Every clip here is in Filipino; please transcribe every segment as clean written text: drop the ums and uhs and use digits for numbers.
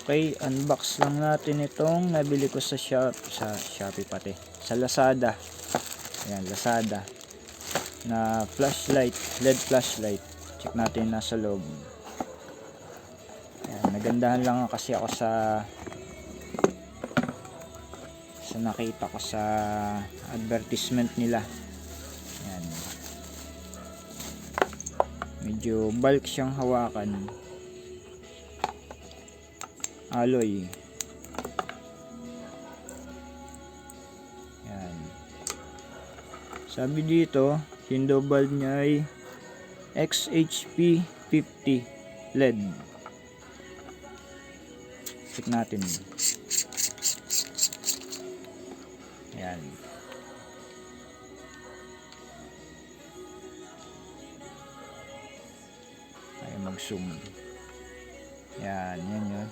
Okay, unbox lang natin itong nabili ko sa Shopee pati. Sa Lazada. Ayan, Lazada. Na flashlight, LED flashlight. Check natin nasa loob. Ayan, nagandahan lang kasi ako sa nakita ko sa advertisement nila. Ayan. Medyo bulk siyang hawakan. Alloy. Yan. Sabi dito, window bulb niya ay XHP 50 LED. Check natin. Yan. Ay mag-zoom. Yan, yan yun.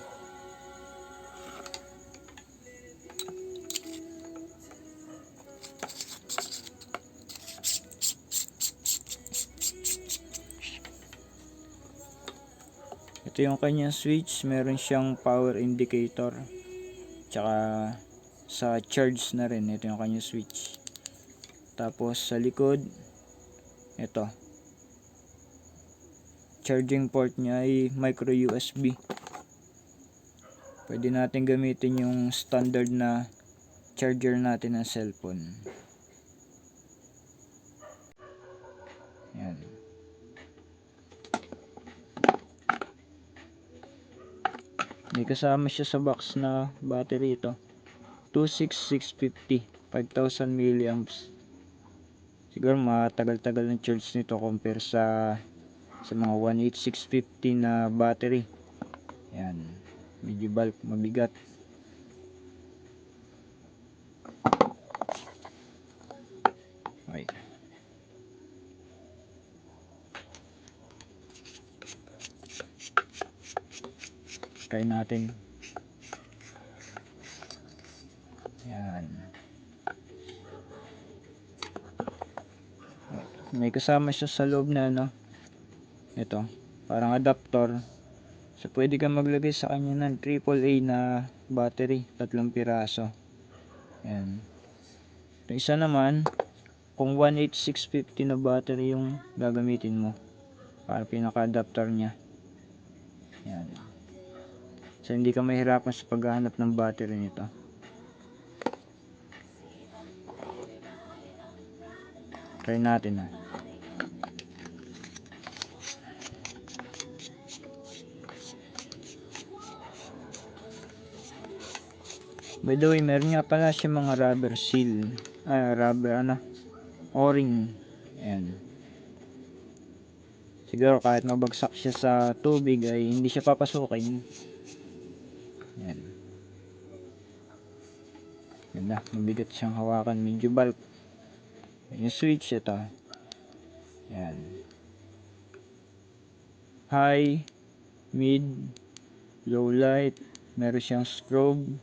Ito yung kanyang switch, meron siyang power indicator. Tsaka sa charge na rin, ito yung kanyang switch. Tapos sa likod, ito. Charging port niya ay micro USB. Pwede natin gamitin yung standard na charger natin ng cellphone. Yan. May kasama siya sa box na battery ito. 26650, 5000 milliamps. Siguro matagal-tagal ng charge nito compare sa mga 18650 na battery. Yan. Medyo bulk, mabigat. Okay. Try natin. Yan. May kasama siya sa loob na ito, parang adapter. So pwede kang maglagay sa kanya ng AAA na battery, 3 piraso. Yan. Ito isa naman, kung 18650 na battery yung gagamitin mo, para pinaka adapter niya. Yan. So hindi ka mahirapan sa paghahanap ng battery nito. Try natin ha. By the way, meron nga pala siya mga rubber seal. Rubber o-ring. Ayan. Siguro kahit mabagsak siya sa tubig ay hindi siya papasukin. Ayan. Ganda, mabigat siyang hawakan, medyo bulk. Yung switch ito. Ayan. High, mid, low light, meron siyang strobe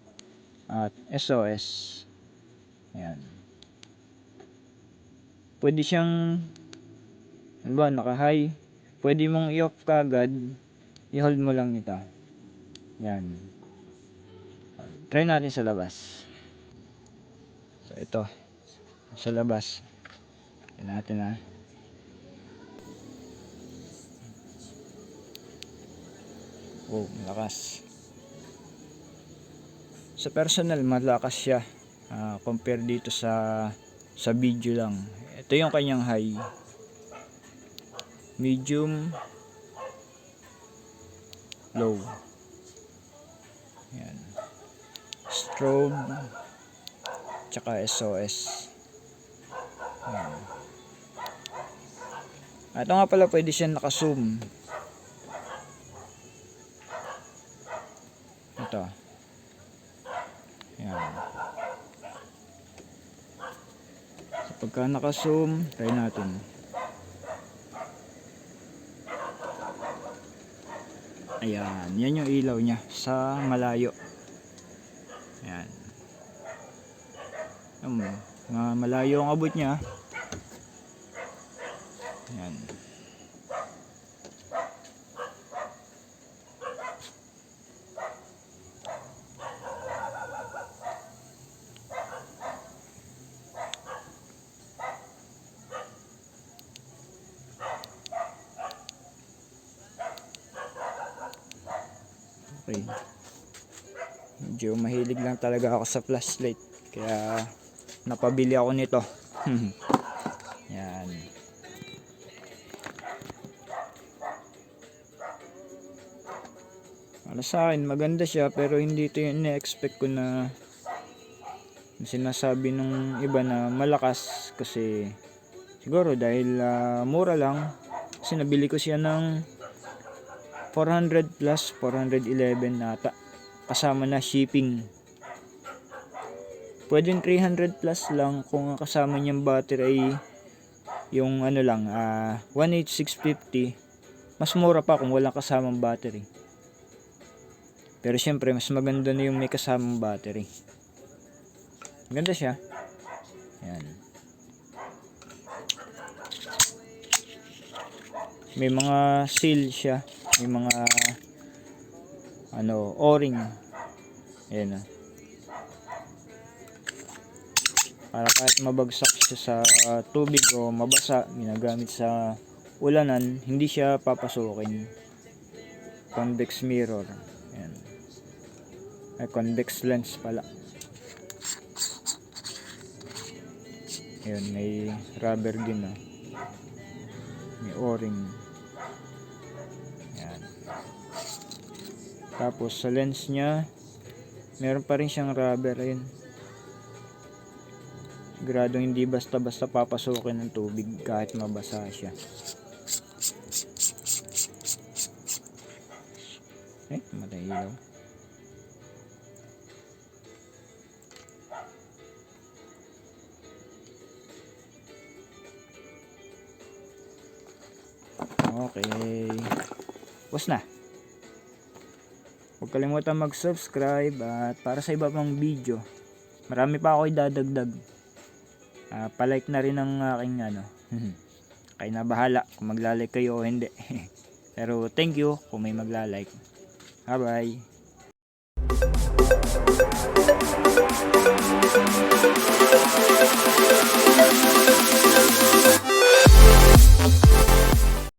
at SOS. Ayan. Pwede siyang naka high, pwede mong i-off kagad, i-hold mo lang ito. Ayan. Try natin sa labas. So ito, sa labas. Tignan natin ha. Oh, malakas. Sa personal, malakas siya. Compare dito sa video lang. Ito yung kanyang high. Medium. Low. Yan. Strobe. Tsaka SOS. Yan. Ito nga pala, pwede siya naka-zoom. Ito. Yan. So, pagka naka-zoom, try natin. Ayan, yan yung ilaw niya sa malayo. Ayan. Malayo ang abot niya. Ayan. Okay. Medyo mahilig lang talaga ako sa flashlight, kaya napabili ako nito. Yan. Para sa akin maganda siya, pero hindi ito yung ina-expect ko na sinasabi nung iba na malakas, kasi siguro dahil mura lang, kasi nabili ko siya ng 400 plus 411 nata, kasama na shipping. Pwedeng 300 plus lang kung kasama niyang battery ay yung ano lang 18650. Mas mura pa kung walang kasamang battery, pero syempre mas maganda na yung may kasamang battery. Maganda siya. Yan. May mga seal siya, may mga o-ring. Ayan. Para kahit mabagsak siya sa tubig o mabasa, ginagamit sa ulanan, hindi siya papasukin. Convex mirror. Ayan. Ay, convex lens pala. Ayan, may rubber din may o-ring. Ayan. Tapos sa lens niya meron pa rin siyang rubber. Ayan. Siguradong hindi basta-basta papasukin ng tubig kahit mabasa siya. Matay ilaw. Okay. Tapos na. Huwag kalimutan mag-subscribe, at para sa iba pang video, marami pa ako idadagdag. Pa-like na rin ang aking kayo na bahala kung magla-like kayo o hindi. Pero thank you kung may magla-like. Bye bye.